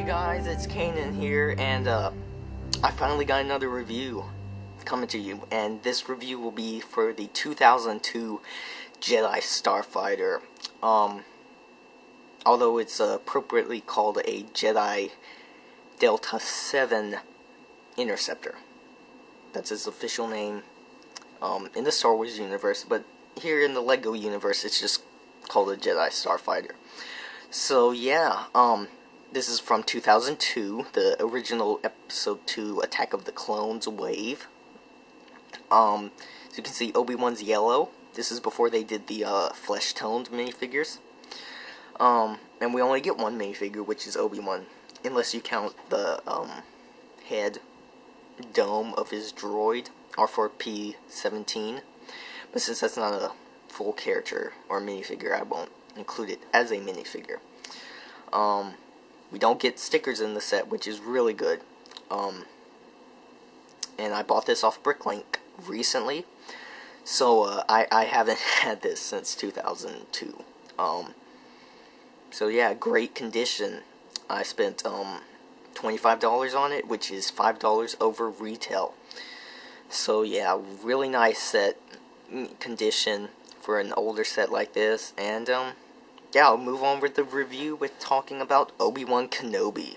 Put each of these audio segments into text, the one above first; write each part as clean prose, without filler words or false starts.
Hey guys, it's Kanan here, and I finally got another review coming to you, and this review will be for the 2002 Jedi Starfighter. Although it's appropriately called a Jedi Delta 7 Interceptor. That's its official name in the Star Wars universe, but here in the LEGO universe it's just called a Jedi Starfighter. So yeah, this is from 2002, the original Episode 2 Attack of the Clones wave. So you can see Obi-Wan's yellow. This is before they did the flesh-toned minifigures. And we only get one minifigure, which is Obi-Wan, unless you count the head dome of his droid, R4P-17. But since that's not a full character or minifigure, I won't include it as a minifigure. We don't get stickers in the set, which is really good. And I bought this off Bricklink recently, so I haven't had this since 2002. So yeah, great condition. I spent $25 on it, which is $5 over retail. So yeah, really nice set condition for an older set like this. And yeah, I'll move on with the review with talking about Obi-Wan Kenobi.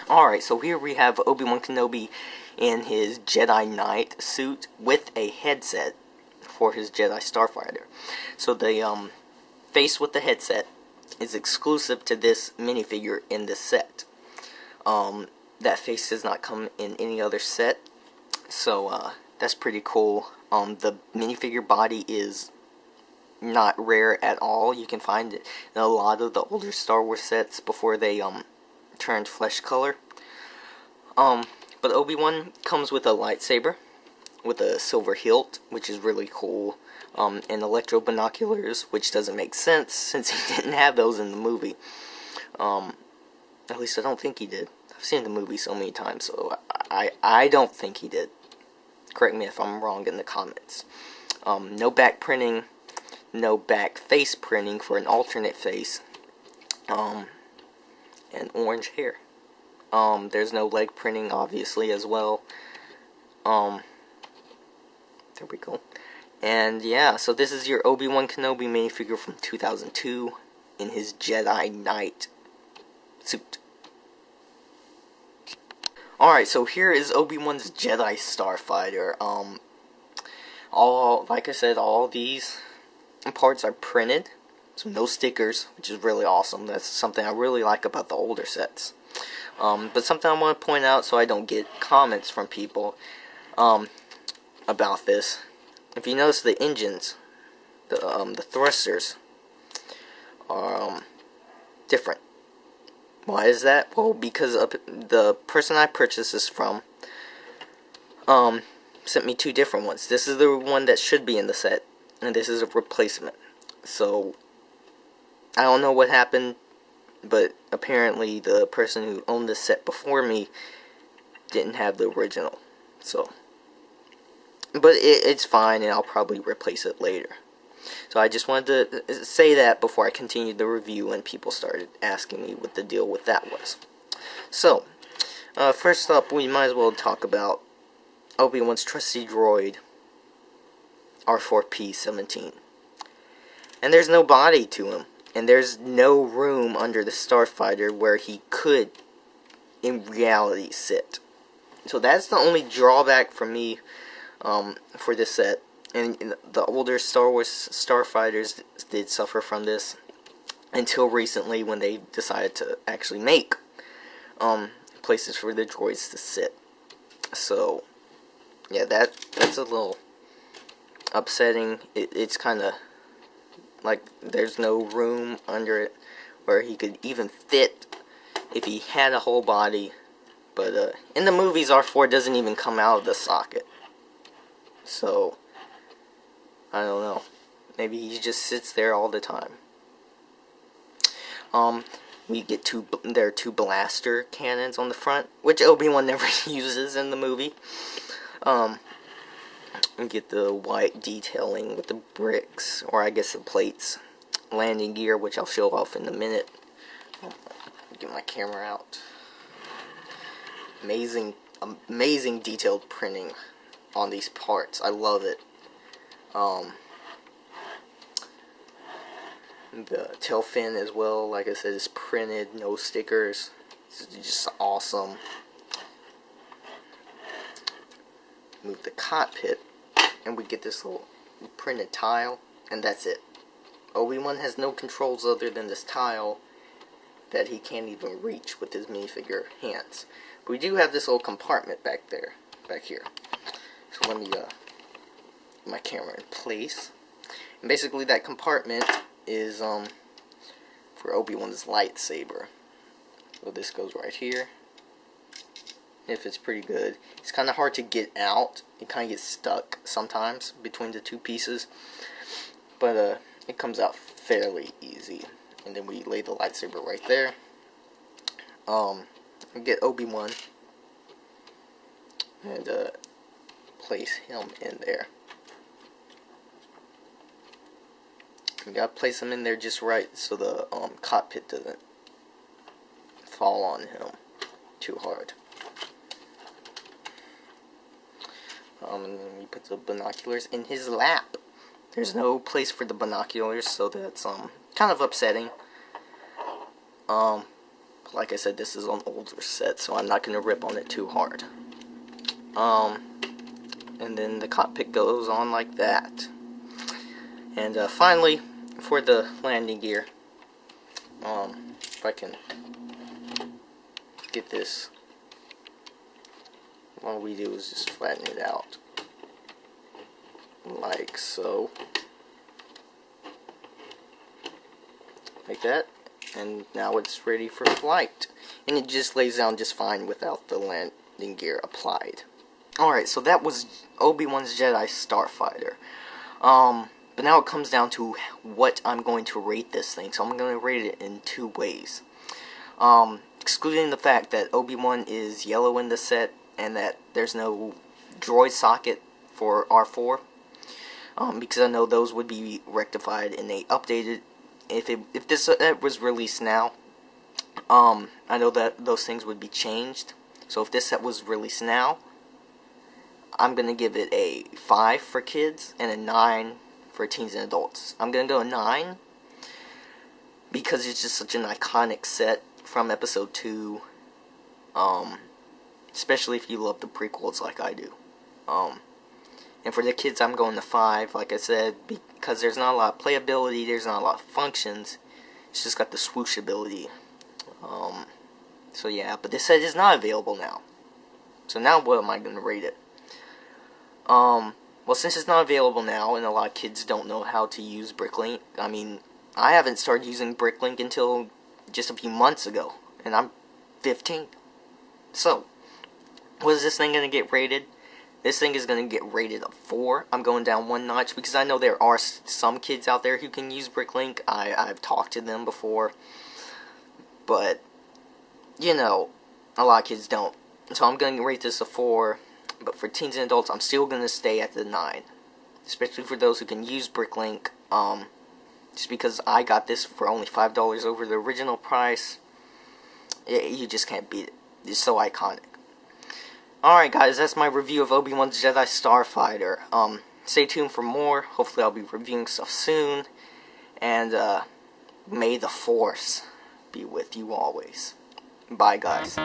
Alright, so here we have Obi-Wan Kenobi in his Jedi Knight suit with a headset for his Jedi Starfighter. So the face with the headset is exclusive to this minifigure in this set. That face does not come in any other set, so that's pretty cool. The minifigure body is not rare at all. You can find it in a lot of the older Star Wars sets before they turned flesh color. But Obi-Wan comes with a lightsaber with a silver hilt, which is really cool, and electro binoculars, which doesn't make sense since he didn't have those in the movie. At least I don't think he did. I've seen the movie so many times, so I don't think he did. Correct me if I'm wrong in the comments. No back printing, no back face printing for an alternate face, and orange hair. There's no leg printing, obviously, as well. There we go. And yeah, so this is your Obi-Wan Kenobi minifigure from 2002 in his Jedi Knight suit. Alright, so here is Obi-Wan's Jedi Starfighter. Like I said, all these parts are printed, so no stickers, which is really awesome. That's something I really like about the older sets. But something I want to point out so I don't get comments from people about this. If you notice, the engines, the thrusters, are different. Why is that? Well, because the person I purchased this from sent me two different ones. This is the one that should be in the set, and this is a replacement. So I don't know what happened, but apparently the person who owned the set before me didn't have the original. So, but it's fine, and I'll probably replace it later. So I just wanted to say that before I continued the review and people started asking me what the deal with that was. So, first up, we might as well talk about Obi-Wan's trusty droid, R4P-17. And there's no body to him, and there's no room under the Starfighter where he could, in reality, sit. So that's the only drawback for me for this set. And the older Star Wars Starfighters did suffer from this until recently, when they decided to actually make places for the droids to sit. So yeah, that's a little upsetting. It's kind of like there's no room under it where he could even fit if he had a whole body. But in the movies, R4 doesn't even come out of the socket. So I don't know. Maybe he just sits there all the time. We get there are two blaster cannons on the front, which Obi-Wan never uses in the movie. We get the white detailing with the bricks, or I guess the plates. Landing gear, which I'll show off in a minute. Get my camera out. amazing detailed printing on these parts. I love it. The tail fin as well, like I said, is printed, no stickers. It's just awesome. Move the cockpit, and we get this little printed tile, and that's it. Obi-Wan has no controls other than this tile that he can't even reach with his minifigure hands. But we do have this little compartment back here. So let me get my camera in place. And basically that compartment is for Obi-Wan's lightsaber. So this goes right here. If it's pretty good. It's kind of hard to get out. It kind of gets stuck sometimes between the two pieces. But it comes out fairly easy. And then we lay the lightsaber right there. Get Obi-Wan. And place him in there. We gotta place him in there just right so the cockpit doesn't fall on him too hard. And then we put the binoculars in his lap. There's no place for the binoculars, so that's kind of upsetting. Like I said, this is an older set, so I'm not gonna rip on it too hard. And then the cockpit goes on like that. And finally, for the landing gear, if I can get this, all we do is just flatten it out, like so, like that, and now it's ready for flight, and it just lays down just fine without the landing gear applied. Alright, so that was Obi-Wan's Jedi Starfighter. But now it comes down to what I'm going to rate this thing. So I'm going to rate it in two ways. Excluding the fact that Obi-Wan is yellow in the set and that there's no droid socket for R4. Because I know those would be rectified and they updated. If this set was released now, I know that those things would be changed. So if this set was released now, I'm going to give it a 5 for kids and a 9 for teens and adults. I'm going to go a 9 because it's just such an iconic set from episode 2. Especially if you love the prequels like I do. And for the kids, I'm going to 5, like I said, because there's not a lot of playability, there's not a lot of functions. It's just got the swoosh ability. So yeah, but this set is not available now. So now what am I going to rate it? Well, since it's not available now, and a lot of kids don't know how to use Bricklink, I mean, I haven't started using Bricklink until just a few months ago, and I'm 15. So, what is this thing going to get rated? This thing is going to get rated a 4. I'm going down one notch, because I know there are some kids out there who can use Bricklink. I've talked to them before, but, you know, a lot of kids don't. So I'm going to rate this a 4. But for teens and adults, I'm still going to stay at the 9. Especially for those who can use Bricklink. Just because I got this for only $5 over the original price. You just can't beat it. It's so iconic. Alright guys, that's my review of Obi-Wan's Jedi Starfighter. Stay tuned for more. Hopefully I'll be reviewing stuff soon. And may the Force be with you always. Bye guys.